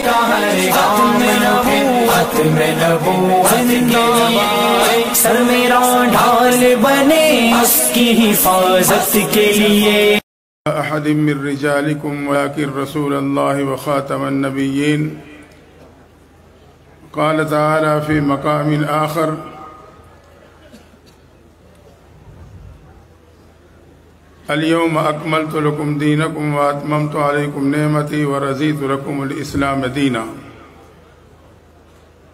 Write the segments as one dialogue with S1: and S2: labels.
S1: کا ہر گام اٹھے، ختم نبوت کے لیے سر میرا ڈھال بنے اس کی حفاظت کے لیے.
S2: أحد من رجالكم ولكن رسول الله وخاتم النبيين. قال تعالى في مقام آخر: اليوم أكملت لكم دينكم وأتممت عليكم نعمتي ورضيت لكم الإسلام دينا.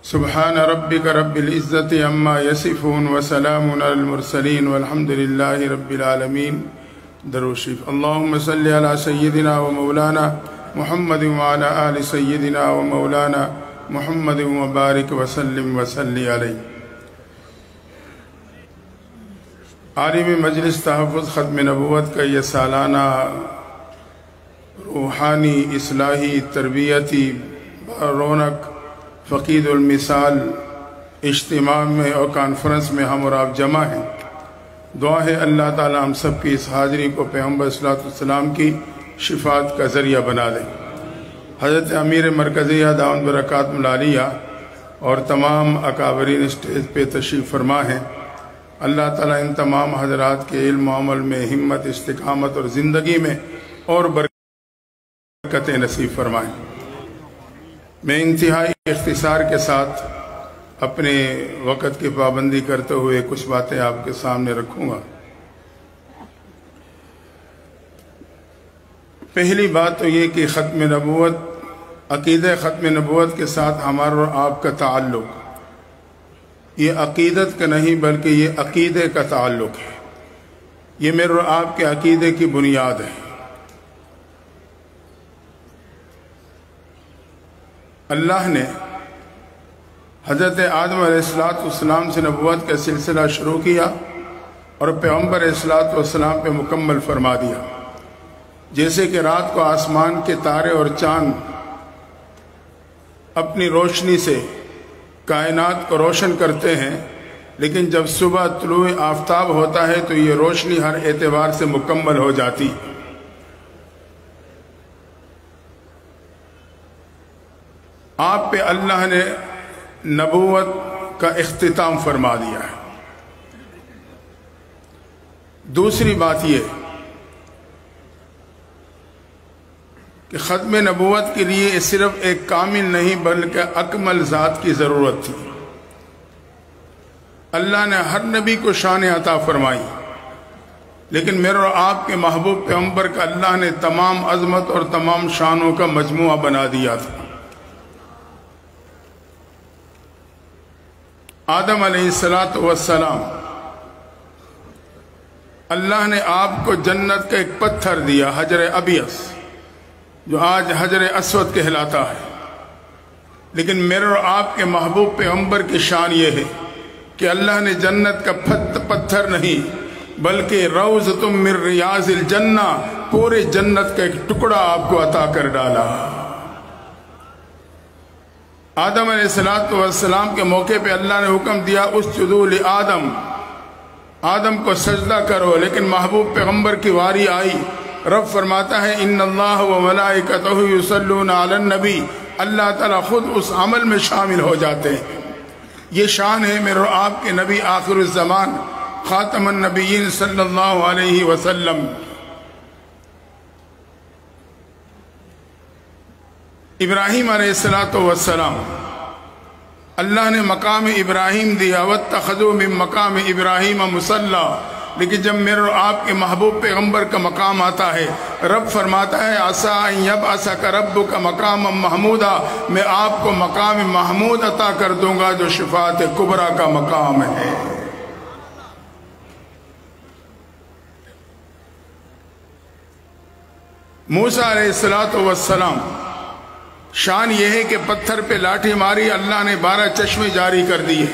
S2: سبحان ربك رب العزة عما يصفون وسلام على المرسلين والحمد لله رب العالمين. درود شریف. اللهم صل على سيدنا ومولانا محمد وعلى آل سيدنا ومولانا محمد وبارك وسلم وصلی علیہ. عالمی مجلس تحفظ ختم نبوت کا یہ سالانہ روحانی اصلاحی تربیتی رونق فقید المثال اجتماع میں اور کانفرنس میں ہم اور آپ جمع ہیں. دعا ہے اللہ تعالی ہم سب کی اس حاضری کو پیغمبر صلی اللہ علیہ وسلم کی شفاعت کا ذریعہ بنا دے. حضرت امیر مرکزیہ دامت برکاتہ العالیہ اور تمام اکابرین اسٹیج پہ تشریف فرما ہیں. اللہ تعالیٰ ان تمام حضرات کے علم و عمل میں ہمت، استقامت اور زندگی میں اور برکتیں نصیب فرمائیں. میں انتہائی اختصار کے ساتھ اپنے وقت کی پابندی کرتے ہوئے کچھ باتیں آپ کے سامنے رکھوں گا. پہلی بات تو یہ کہ ختم نبوت، عقیدہ ختم نبوت کے ساتھ ہمارا اور آپ کا تعلق یہ عقیدت کا نہیں بلکہ یہ عقیدے کا تعلق ہے. یہ میرے اور آپ کے عقیدے کی بنیاد ہے. اللہ نے حضرت آدم علیہ السلام سے نبوت کا سلسلہ شروع کیا اور پیغمبر علیہ السلام پہ مکمل فرما دیا. جیسے کہ رات کو آسمان کے تارے اور چاند اپنی روشنی سے کائنات کو روشن کرتے ہیں، لیکن جب صبح طلوع آفتاب ہوتا ہے تو یہ روشنی ہر اعتبار سے مکمل ہو جاتی. آپ پہ اللہ نے نبوت کا اختتام فرما دیا ہے. دوسری بات یہ کہ ختم نبوت کے لیے صرف ایک کامل نہیں بلکہ اکمل ذات کی ضرورت تھی. اللہ نے ہر نبی کو شان عطا فرمائی، لیکن میرے اور آپ کے محبوب پیغمبر کا اللہ نے تمام عظمت اور تمام شانوں کا مجموعہ بنا دیا تھا. آدم علیہ السلام اللہ نے آپ کو جنت کا ایک پتھر دیا، حجر ابیض، جو آج حجر اسود کہلاتا ہے. لیکن میرے اور آپ کے محبوب پیغمبر کی شان یہ ہے کہ اللہ نے جنت کا پتھر نہیں بلکہ روضۃ من ریاض الجنہ، پورے جنت کا ایک ٹکڑا آپ کو عطا کر ڈالا. آدم علیہ السلام کے موقع پہ اللہ نے حکم دیا اسجدوا لآدم، آدم کو سجدہ کرو، لیکن محبوب پیغمبر کی واری آئی. رب فرماتا ہے ان اللہ و ملائکتہ یصلون علی النبی، اللہ تعالیٰ خود اس عمل میں شامل ہو جاتے ہیں. یہ شان ہے میرے آپ کے نبی آخر الزمان خاتم النبیین صلی اللہ علیہ وسلم. ابراہیم علیہ السلام اللہ نے مقام ابراہیم دیا واتخذوا من مقام ابراہیم مصلی، لیکن جب میرے اور آپ کے محبوب پیغمبر کا مقام آتا ہے رب فرماتا ہے عسیٰ ان یبعثک ربک مقاما محمودا، میں آپ کو مقام محمود عطا کر دوں گا جو شفاعت کبریٰ کا مقام ہے. موسیٰ علیہ السلام شان یہ ہے کہ پتھر پہ لاٹھی ماری، اللہ نے 12 چشمے جاری کر دیے.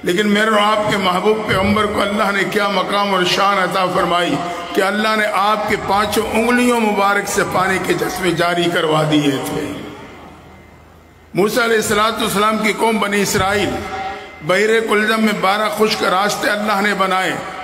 S2: لیکن میرے اور آپ کے محبوب پیغمبر کو اللہ نے کیا مقام اور شان عطا فرمائی کہ اللہ نے آپ کے 5 انگلیوں مبارک سے پانی کے چشمے جاری کروا دیے تھے. موسیٰ علیہ السلام کی قوم بنی اسرائیل بحر کلزم میں 12 خشک راستے اللہ نے بنائے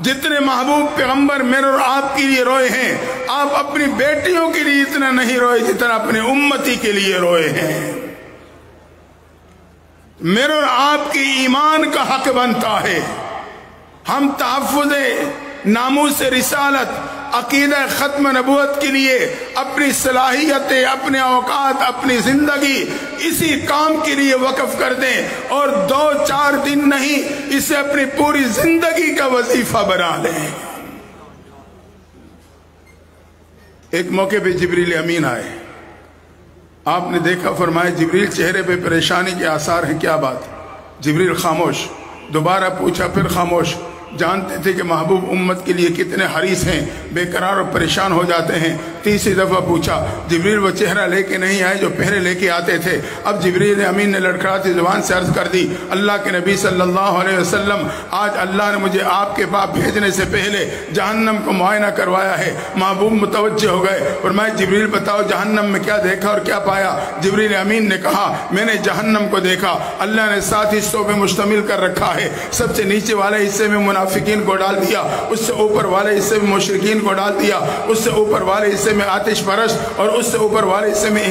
S2: جتنے محبوب پیغمبر میرے اور آپ کے لیے روئے ہیں، آپ اپنی بیٹیوں کے لیے اتنا نہیں روئے جتنا اپنے امتی کے لیے روئے ہیں۔ میرے اور آپ کی ایمان کا حق بنتا ہے ہم تحفظ ناموس رسالت، عقیدہ ختم نبوت کے لیے اپنی صلاحیتیں، اپنے اوقات، اپنی زندگی اسی کام کے لیے وقف کر دیں، اور 2-4 دن نہیں، اسے اپنی پوری زندگی کا وظیفہ بنا لیں۔ ایک موقع پہ جبریل امین آئے، آپ نے دیکھا، فرمایا جبریل چہرے پہ پریشانی کے آثار ہیں، کیا بات؟ جبریل خاموش، دوبارہ پوچھا، پھر خاموش۔ جانتے تھے کہ محبوب امت کے لیے کتنے حریص ہیں، بے قرار اور پریشان ہو جاتے ہیں۔ تیسری دفعہ پوچھا، جبریل وہ چہرہ لے کے نہیں آئے جو پہلے لے کے آتے تھے۔ اب جبریل امین نے لڑکھڑاتی زبان سے عرض کر دی، اللہ کے نبی صلی اللہ علیہ وسلم، آج اللہ نے مجھے آپ کے پاس بھیجنے سے پہلے جہنم کو معائنہ کروایا ہے۔ محبوب متوجہ ہو گئے، فرمایا جبریل بتاؤ جہنم میں کیا دیکھا اور کیا پایا؟ جبریل امین نے کہا، میں نے جہنم کو دیکھا، اللہ نے 7 حصوں پہ مشتمل کر رکھا ہے۔ سب سے نیچے والے حصے میں منافقین کو ڈال دیا، اس سے اوپر والے حصے میں مشرکین کو ڈال دیا، اس سے اوپر والے حصے میں آتش پرست، اور اس سے اوپر والے حصے میں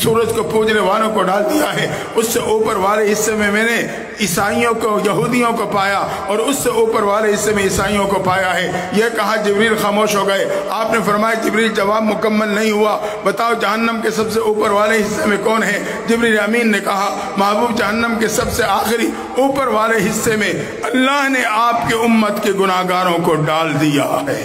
S2: سورج کو پوجنے والوں کو ڈال دیا ہے۔ اس سے اوپر والے حصے میں میں نے عیسائیوں کو، یہودیوں کو پایا، اور اس سے اوپر والے حصے میں عیسائیوں کو پایا ہے۔ یہ کہا، جبریل خاموش ہو گئے۔ آپ نے فرمایا جبریل جواب مکمل نہیں ہوا، بتاؤ جہنم کے سب سے اوپر والے حصے میں کون ہے؟ جبریل امین نے کہا، محبوب جہنم کے سب سے آخری اوپر والے حصے میں اللہ نے آپ کے امت کے گناہگاروں کو ڈال دیا ہے۔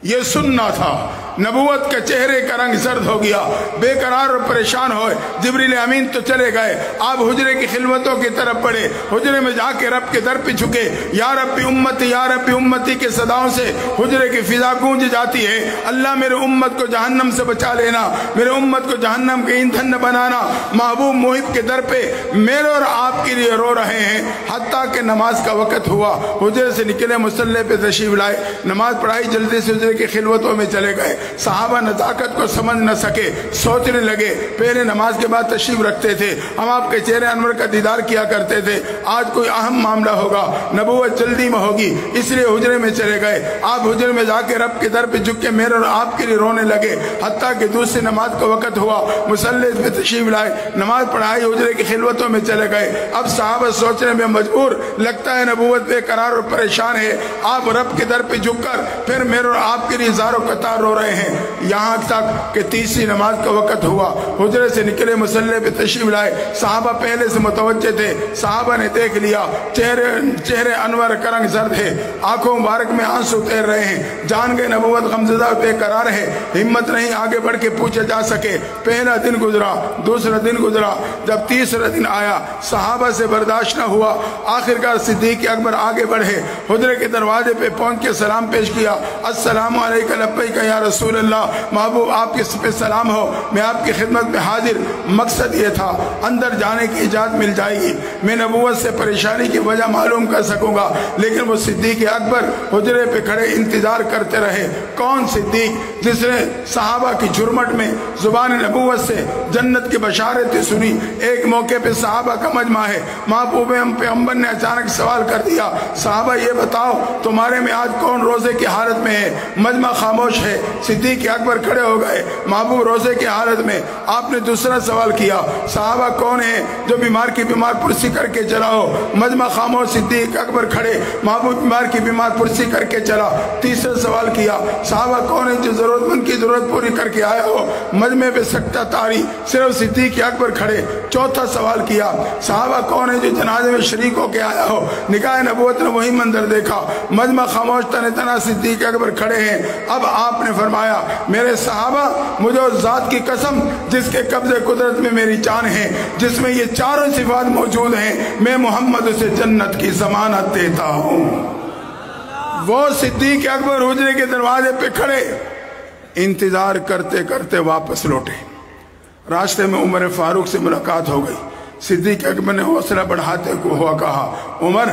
S2: یہ سننا تھا۔ نبوت کے چہرے کا رنگ زرد ہو گیا، بے قرار اور پریشان ہوئے۔ جبریل امین تو چلے گئے، آپ حجرے کی خلوتوں کی طرف بڑھے، حجرے میں جا کے رب کے در پہ جھکے، یا رب امتی یا رب امتی کے صداؤں سے حجرے کی فضا گونج جاتی ہے۔ اللہ میرے امت کو جہنم سے بچا لینا، میرے امت کو جہنم کے ایندھن نہ بنانا۔ محبوب محب کے در پہ میرے اور آپ کے لیے رو رہے ہیں، حتیٰ کہ نماز کا وقت ہوا، حجرے سے نکلے، مصلی پہ تشریف لائے، نماز پڑھائی، جلدی سے حجرے کی خلوتوں میں چلے گئے۔ صحابہ نزاکت کو سمجھ نہ سکے، سوچنے لگے، پہلے نماز کے بعد تشریف رکھتے تھے، ہم آپ کے چہرے انور کا دیدار کیا کرتے تھے، آج کوئی اہم معاملہ ہوگا، نبوت جلدی میں ہوگی، اس لیے حجرے میں چلے گئے۔ آپ حجرے میں جا کے رب کے در پہ جھک کے میرے اور آپ کے لیے رونے لگے، حتیٰ کہ دوسری نماز کا وقت ہوا، مصلی پہ تشریف لائے، نماز پڑھائی، حجرے کی خلوتوں میں چلے گئے۔ اب صحابہ سوچنے میں مجبور، لگتا ہے نبوت بے قرار اور پریشان ہے۔ آپ رب کے در پہ جھک کر پھر میرے اور آپ کے لیے زارو قطار رو رہے ہیں، یہاں تک کہ تیسری نماز کا وقت ہوا، حجرے سے نکلے، مصلی پہ تشریف لائے۔ صحابہ پہلے سے متوجہ تھے، صحابہ نے دیکھ لیا چہرے انور کا رنگ زرد ہے، آنکھوں مبارک میں آنسو تیر رہے ہیں، جان گئے نبوت غمزدہ بے قرار ہے، ہمت نہیں آگے بڑھ کے پوچھا جا سکے۔ پہلا دن گزرا، دوسرا دن گزرا، جب تیسرا دن آیا صحابہ سے برداشت نہ ہوا، آخرکار صدیق اکبر آگے بڑھے، حجرے کے دروازے پہ پہنچ کے سلام پیش کیا، السلام علیکم لبیک یا رسول اللہ، محبوب آپ کے پہ سلام ہو، میں آپ کی خدمت میں حاضر۔ مقصد یہ تھا اندر جانے کی اجازت مل جائے گی، میں نبوت سے پریشانی کی وجہ معلوم کر سکوں گا، لیکن وہ صدیق اکبر حجرے پہ کھڑے انتظار کرتے رہے۔ کون صدیق؟ جس نے صحابہ کی جھرمٹ میں زبان نبوت سے جنت کی بشارتیں سنی۔ ایک موقع پہ صحابہ کا مجمع ہے، محبوب پیغمبر نے اچانک سوال کر دیا، صحابہ یہ بتاؤ تمہارے میں آج کون روزے کی حالت میں ہے؟ مجمع خاموش ہے، صدیق اکبر کھڑے ہو گئے، محبوب روزے کی حالت میں۔ آپ نے دوسرا سوال کیا، صحابہ کون ہے جو بیمار کی بیمار پرسی کر کے چلا ہو؟ مجمع خاموش، صدیق اکبر کھڑے، محبوب بیمار کی بیمار پرسی کر کے چلا۔ تیسرا سوال کیا، صحابہ کون ہے جو ضرورت مند کی ضرورت پوری کر کے آیا ہو؟ مجمع پہ سکتہ تاری، صرف صدیق اکبر کھڑے۔ چوتھا سوال کیا، صحابہ کون ہے جو جنازے میں شریک ہو کے آیا ہو؟ نکاح نبوت نے وہی منظر دیکھا، مجمع خاموش، تن تنہا صدیق اکبر کھڑے ہیں۔ اب آپ نے فرمایا، میرے صحابہ، مجھے اس ذات کی قسم جس کے قبضے قدرت میں میری جان ہے، جس میں یہ چاروں صفات موجود ہیں، میں محمد اسے جنت کی ضمانت دیتا ہوں۔ وہ صدیق اکبر حجرے کے دروازے پہ کھڑے انتظار کرتے کرتے واپس لوٹے۔ راستے میں عمر فاروق سے ملاقات ہو گئی۔ صدیق اکبر نے حوصلہ بڑھاتے ہوا کہا، عمر،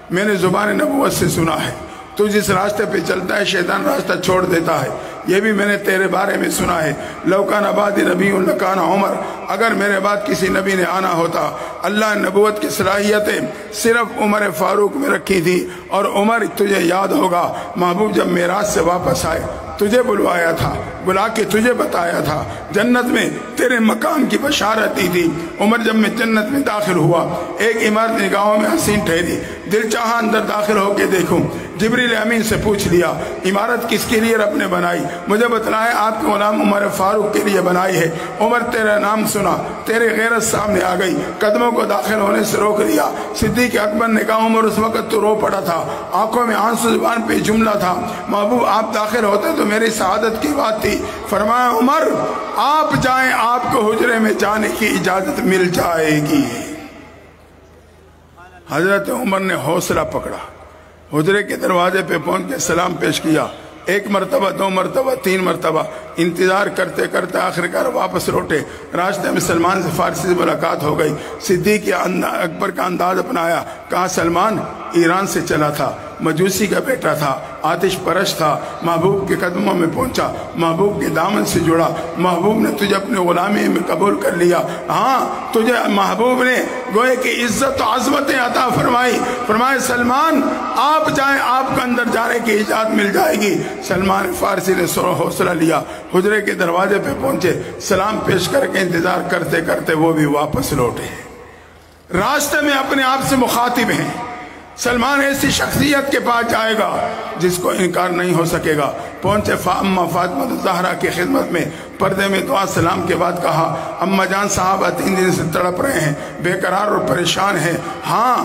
S2: میں نے زبان نبوت سے سنا ہے تو جس راستے پہ چلتا ہے شیطان راستہ چھوڑ دیتا ہے، یہ بھی میں نے تیرے بارے میں سنا ہے، لوکان بعدی نبی لکان عمر، اگر میرے بعد کسی نبی نے آنا ہوتا، اللہ نے نبوت کی صلاحیتیں صرف عمر فاروق میں رکھی تھی، اور عمر تجھے یاد ہوگا محبوب جب معراج سے واپس آئے تجھے بلوایا تھا، بلا کے تجھے بتایا تھا، جنت میں تیرے مقام کی بشارت دی تھی۔ عمر جب میں جنت میں داخل ہوا، ایک عمارت نگاہوں میں حسین ٹھہری، دل چاہا اندر داخل ہو کے دیکھوں، جبریل امین سے پوچھ لیا عمارت کس کے لیے رب نے بنائی؟ مجھے بتلایا آپ کے غلام عمر فاروق کے لیے بنائی ہے۔ عمر تیرا نام سنا، تیرے غیرت سامنے آ گئی، قدموں کو داخل ہونے سے روک لیا۔ صدیق اکبر نے کہا عمر اس وقت تو رو پڑا تھا، آنکھوں میں آنسو، زبان پہ جملہ تھا، محبوب آپ داخل ہوتے تو میری سعادت کی بات تھی۔ فرمایا عمر آپ جائیں، آپ کو حجرے میں جانے کی اجازت مل جائے گی۔ حضرت عمر نے حوصلہ پکڑا، حجرے کے دروازے پہ پہنچ کے سلام پیش کیا، ایک مرتبہ، دو مرتبہ، تین مرتبہ، انتظار کرتے کرتے آخرکار واپس لوٹے۔ راستے میں سلمان سے فارسی سے ملاقات ہو گئی، صدیق اکبر کا انداز اپنایا، کہا سلمان ایران سے چلا تھا، مجوسی کا بیٹا تھا، آتش پرش تھا، محبوب کے قدموں میں پہنچا، محبوب کے دامن سے جڑا، محبوب نے تجھے اپنے غلامی میں قبول کر لیا، ہاں تجھے محبوب نے گوئے کہ عزت و عظمتیں عطا فرمائی۔ فرمائے سلمان آپ جائیں، آپ کے اندر جانے کی اجازت مل جائے گی۔ سلمان فارسی نے حوصلہ لیا، حجرے کے دروازے پہ پہنچے، سلام پیش کر کے انتظار کرتے کرتے وہ بھی واپس لوٹے۔ راستے میں اپنے آپ سے مخاطب ہیں، سلمان ایسی شخصیت کے پاس جائے گا جس کو انکار نہیں ہو سکے گا۔ پہنچے اماں فاطمہ الزہرا کی خدمت میں، پردے میں دعا سلام کے بعد کہا اماں جان صحابہ 3 دن سے تڑپ رہے ہیں، بے قرار اور پریشان ہیں، ہاں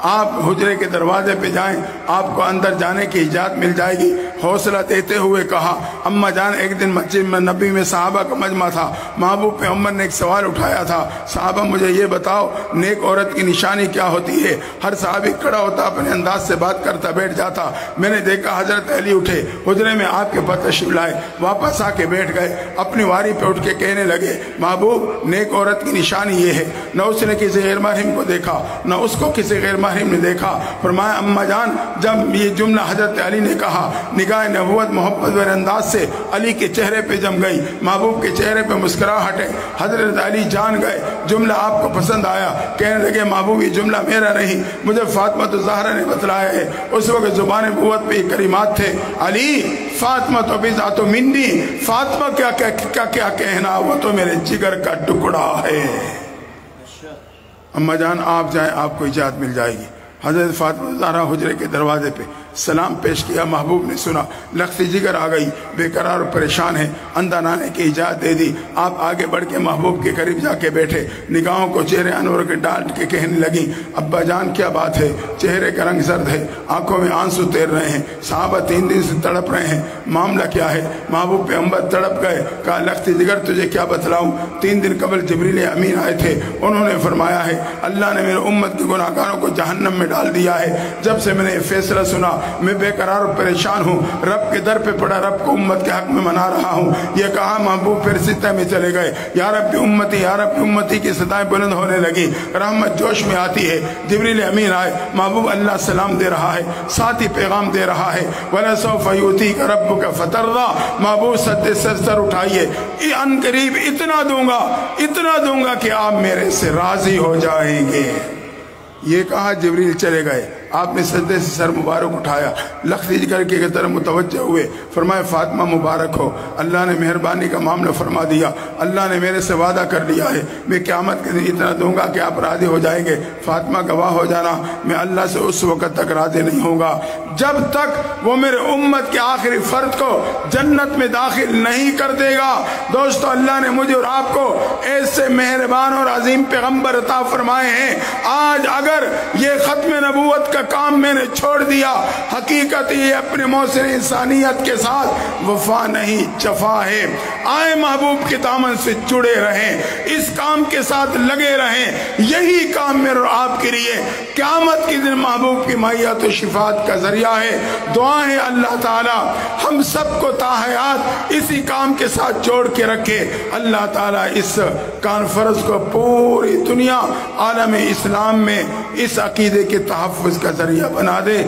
S2: آپ حجرے کے دروازے پہ جائیں، آپ کو اندر جانے کی اجازت مل جائے گی۔ حوصلہ دیتے ہوئے کہا اماں جان ایک دن مسجد میں نبی میں صحابہ کا مجمع تھا، محبوب پہ عمر نے ایک سوال اٹھایا تھا، صحابہ مجھے یہ بتاؤ نیک عورت کی نشانی کیا ہوتی ہے؟ ہر صحابی کھڑا ہوتا، اپنے انداز سے بات کرتا، بیٹھ جاتا۔ میں نے دیکھا حضرت علی اٹھے، حجرے میں آپ کے پاس تشریف لائے، واپس آ کے بیٹھ گئے، اپنی واری پہ اٹھ کے کہنے لگے محبوب نیک عورت کی نشانی یہ ہے، نہ اس نے کسی غیر محرم کو دیکھا، نہ اس کو کسی غیر محرم نے دیکھا۔ فرمایا اماں جان جب یہ جملہ حضرت علی نے کہا، نگاہ نبوت محبت ور انداز سے علی کے چہرے پہ جم گئی، محبوب کے چہرے پہ مسکراہٹ ہے۔ حضرت علی جان گئے جملہ آپ کو پسند آیا، کہنے لگے محبوب یہ جملہ میرا نہیں، مجھے فاطمہ الزہرا نے بتلایا ہے۔ اس وقت زبان نبوت پہ یہ کلمات تھے، علی فاطمہ تو بضعۃ منی، فاطمہ کیا کہنا، وہ تو میرے جگر کا ٹکڑا ہے۔ اماں جان آپ جائیں، آپ کو اجازت مل جائے گی۔ حضرت فاطمہ الزہرا حجرے کے دروازے پہ سلام پیش کیا، محبوب نے سنا، لخت جگر آ گئی، بے قرار اور پریشان ہے، اندر آنے کی اجازت دے دی۔ آپ آگے بڑھ کے محبوب کے قریب جا کے بیٹھے، نگاہوں کو چہرے انور کے ڈال کے کہنے لگی ابا جان کیا بات ہے؟ چہرے کا رنگ زرد ہے، آنکھوں میں آنسو تیر رہے ہیں، صحابہ 3 دن سے تڑپ رہے ہیں، معاملہ کیا ہے؟ محبوب پیغمبر تڑپ گئے، کہا لخت جگر تجھے کیا بتلاؤں؟ 3 دن قبل جبریل امین آئے تھے، انہوں نے فرمایا ہے اللہ نے میرے امت کے گناہگاروں کو جہنم میں ڈال دیا ہے۔ جب سے میں نے یہ فیصلہ سنا میں بے قرار اور پریشان ہوں، رب کے در پہ پڑا، رب کو امت کے حق میں منا رہا ہوں۔ یہ کہا محبوب پھر سطح میں چلے گئے، یا رب کی امتی، یا رب کی امتی کی صدائیں بلند ہونے لگی، رحمت جوش میں آتی ہے۔ جبریل امین آئے، محبوب اللہ سلام دے رہا ہے، ساتھ ہی پیغام دے رہا ہے وَلَسَوْفَ يُؤْتِيكَ رَبُّكَ فَتَرْضَىٰ، محبوب سر اٹھائیے، ان قریب اتنا دوں گا کہ آپ میرے سے راضی ہو جائیں گے۔ یہ کہا جبریل چلے گئے، آپ نے سجدے سے سر مبارک اٹھایا، لخت جگر کی طرف متوجہ ہوئے، فرمایا فاطمہ مبارک ہو، اللہ نے مہربانی کا معاملہ فرما دیا، اللہ نے میرے سے وعدہ کر لیا ہے میں قیامت کے دن اتنا دوں گا کہ آپ راضی ہو جائیں گے۔ فاطمہ گواہ ہو جانا میں اللہ سے اس وقت تک راضی نہیں ہوں گا جب تک وہ میرے امت کے آخری فرد کو جنت میں داخل نہیں کر دے گا۔ دوستو اللہ نے مجھے اور آپ کو ایسے مہربان اور عظیم پیغمبر عطا فرمائے ہیں، آج اگر یہ ختم نبوت کا کام میں نے چھوڑ دیا، حقیقت یہ اپنے موثر انسانیت کے ساتھ وفا نہیں جفا ہے۔ آئے محبوب کے دامن سے جڑے رہیں، اس کام کے ساتھ لگے رہیں، یہی کام میرے اور آپ کے لیے قیامت کے دن محبوب کی معیت و شفاعت کا ذریعہ ہے۔ دعا ہے اللہ تعالی ہم سب کو تاحیات اسی کام کے ساتھ جوڑ کے رکھے۔ اللہ تعالی اس کانفرنس کو پوری دنیا عالم اسلام میں اس عقیدے کے تحفظ کا ذریعہ بنا دے۔